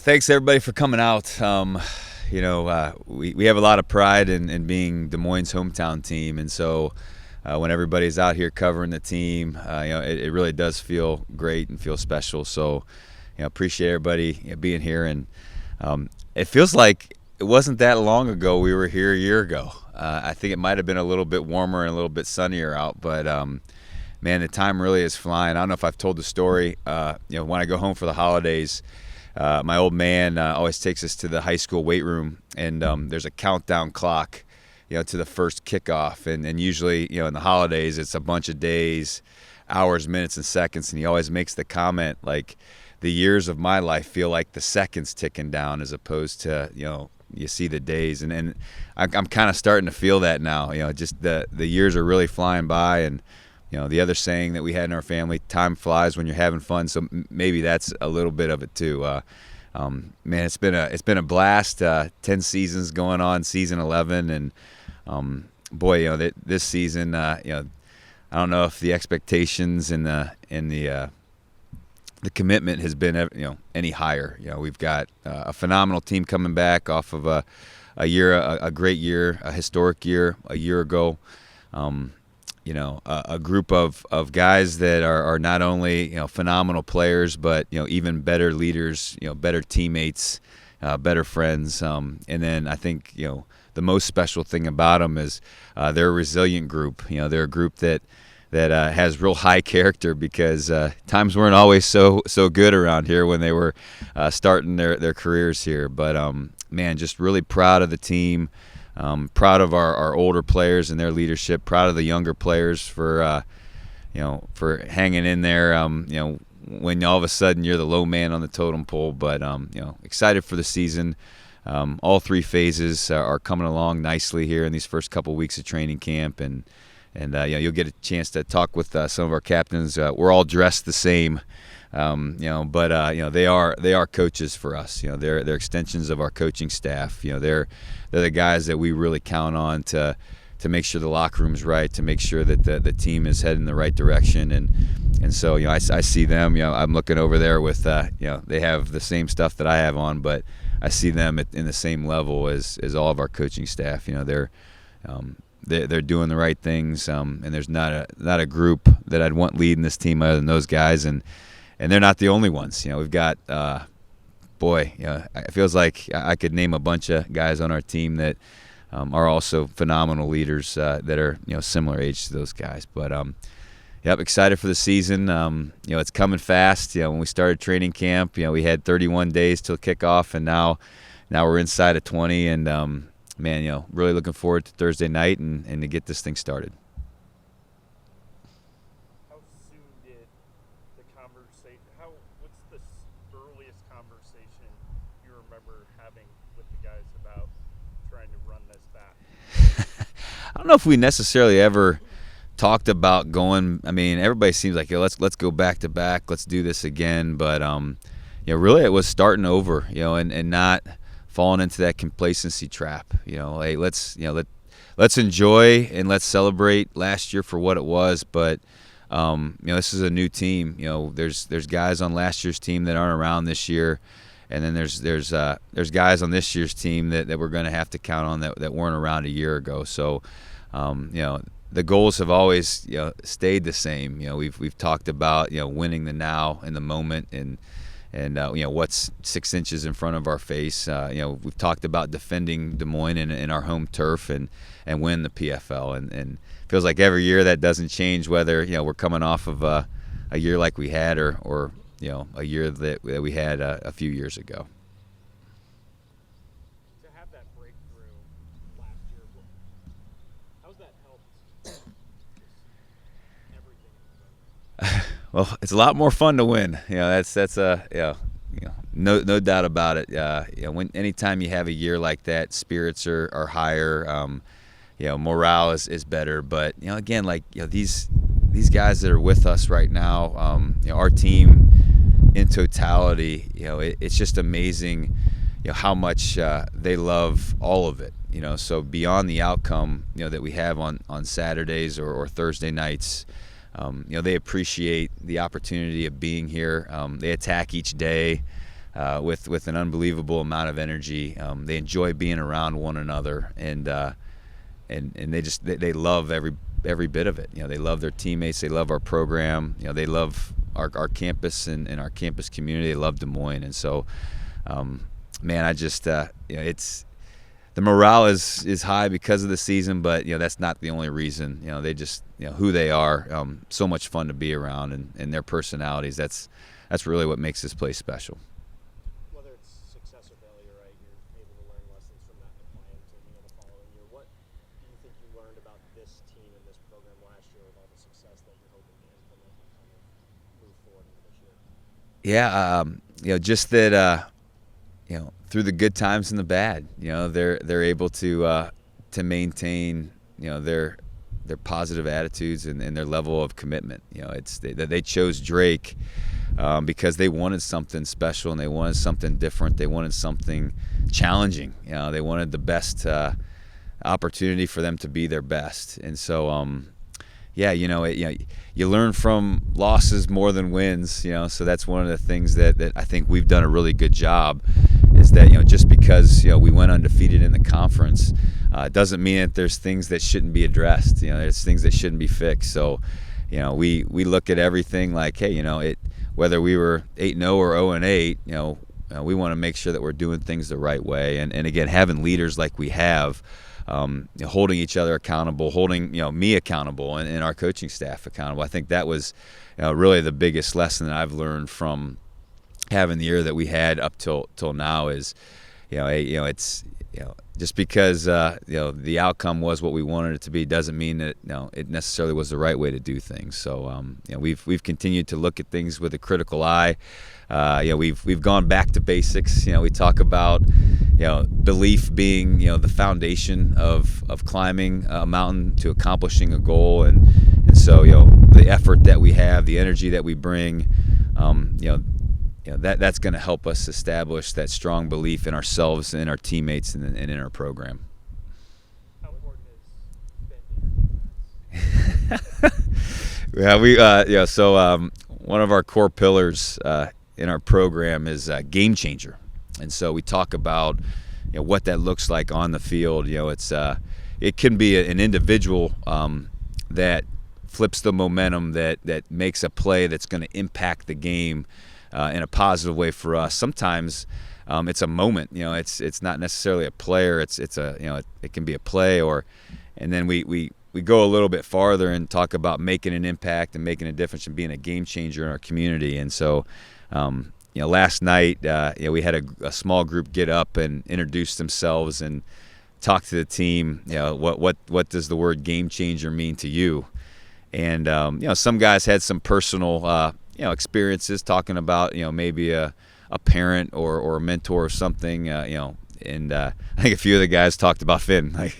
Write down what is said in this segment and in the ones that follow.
thanks everybody for coming out. We have a lot of pride in being Des Moines' hometown team, and so when everybody's out here covering the team, it really does feel great and feel special. So, appreciate everybody being here, and it feels like it wasn't that long ago we were here a year ago. I think it might have been a little bit warmer and a little bit sunnier out, but man, the time really is flying. I don't know if I've told the story. When I go home for the holidays, my old man always takes us to the high school weight room, and there's a countdown clock, to the first kickoff. And usually, in the holidays, it's a bunch of days, hours, minutes, and seconds. And he always makes the comment, like, the years of my life feel like the seconds ticking down as opposed to, you see the days. And I'm kind of starting to feel that now. Just the years are really flying by. And, the other saying that we had in our family, time flies when you're having fun. So maybe that's a little bit of it too. Man, it's been a blast. 10 seasons going on, season 11, and this season, I don't know if the expectations and the commitment has been any higher. We've got a phenomenal team coming back off of a great year, a historic year a year ago. A group of guys that are not only phenomenal players, but even better leaders, better teammates, better friends. And then I think the most special thing about them is they're a resilient group. They're a group that has real high character, because times weren't always so good around here when they were starting their careers here. But man, just really proud of the team. Proud of our older players and their leadership. Proud of the younger players for hanging in there. When all of a sudden you're the low man on the totem pole. But excited for the season. All three phases are coming along nicely here in these first couple weeks of training camp, and you'll get a chance to talk with some of our captains. We're all dressed the same. But they are coaches for us. They're extensions of our coaching staff. They're the guys that we really count on to make sure the locker room's right, to make sure that the team is heading in the right direction. And so I see them. I'm looking over there with they have the same stuff that I have on, but I see them in the same level as all of our coaching staff. They're doing the right things, and there's not a group that I'd want leading this team other than those guys. And they're not the only ones. We've got, it feels like I could name a bunch of guys on our team that are also phenomenal leaders that are, similar age to those guys. But, excited for the season. It's coming fast. When we started training camp, we had 31 days till kickoff, and now we're inside of 20. And, man, really looking forward to Thursday night and to get this thing started. What's the earliest conversation you remember having with the guys about trying to run this back? I don't know if we necessarily ever talked about going. I mean, everybody seems like let's go back to back, let's do this again. But really, it was starting over, and not falling into that complacency trap. Hey, let's enjoy and let's celebrate last year for what it was, but. This is a new team. There's guys on last year's team that aren't around this year, and then there's guys on this year's team that we're going to have to count on that weren't around a year ago. So, the goals have always stayed the same. We've talked about winning the now and the moment, and what's 6 inches in front of our face. We've talked about defending Des Moines in our home turf and win the PFL, and feels like every year that doesn't change, whether we're coming off of a year like we had or a year that we had a few years ago. To have that breakthrough last year, how's that helped everything? Well, it's a lot more fun to win. That's no doubt about it. Anytime you have a year like that, spirits are higher. Morale is better. But again, these guys that are with us right now, our team in totality, it's just amazing, how much they love all of it. So beyond the outcome, that we have on Saturdays or Thursday nights, they appreciate the opportunity of being here. They attack each day with an unbelievable amount of energy. They enjoy being around one another, and they love every bit of it. They love their teammates. They love our program. They love our campus and our campus community. They love Des Moines, and so, man, I just it's the morale is high because of the season, but that's not the only reason. They just who they are. So much fun to be around, and their personalities. That's really what makes this place special. Whether it's success or failure, right? You're able to learn lessons from that to plan to the following year. What do you think you learned about this team and this program last year with all the success that you're hoping to implement and kind of move forward into this year? Yeah, just that. Through the good times and the bad, they're able to maintain, their positive attitudes and their level of commitment. They chose Drake because they wanted something special and they wanted something different. They wanted something challenging. They wanted the best opportunity for them to be their best. And so, you learn from losses more than wins. So that's one of the things that I think we've done a really good job. Is that just because we went undefeated in the conference doesn't mean that there's things that shouldn't be addressed. There's things that shouldn't be fixed. So we look at everything like, hey, whether we were 8-0 or 0-8, we want to make sure that we're doing things the right way. And again, having leaders like we have, holding each other accountable, holding me accountable, and our coaching staff accountable. I think that was really the biggest lesson that I've learned from having the year that we had up till now is, it's just because the outcome was what we wanted it to be doesn't mean that it necessarily was the right way to do things. So we've continued to look at things with a critical eye. We've gone back to basics. We talk about belief being the foundation of climbing a mountain to accomplishing a goal, and so the effort that we have, the energy that we bring, that's going to help us establish that strong belief in ourselves and in our teammates and in our program. How important is Yeah, so one of our core pillars in our program is game changer, and so we talk about what that looks like on the field. It can be an individual that flips the momentum, that makes a play that's going to impact the game in a positive way for us. Sometimes it's a moment. It's not necessarily a player. It can be a play, and then we go a little bit farther and talk about making an impact and making a difference and being a game changer in our community. And so, last night we had a small group get up and introduce themselves and talk to the team. What does the word game changer mean to you? And some guys had some personal experiences talking about maybe a parent or a mentor or something, and I think a few of the guys talked about Finn. Like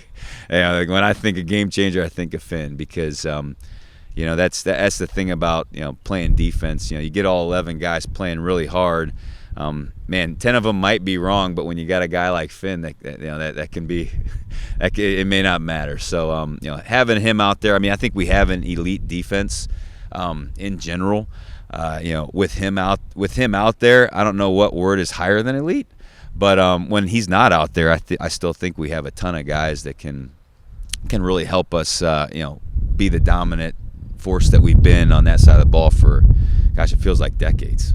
when I think of game changer, I think of Finn because that's the thing about playing defense. You get all 11 guys playing really hard. 10 of them might be wrong, but when you got a guy like Finn, that can be, it may not matter. So having him out there, I think we have an elite defense in general. With him out there, I don't know what word is higher than elite, but when he's not out there, I still think we have a ton of guys that can really help us, be the dominant force that we've been on that side of the ball for, gosh, it feels like decades.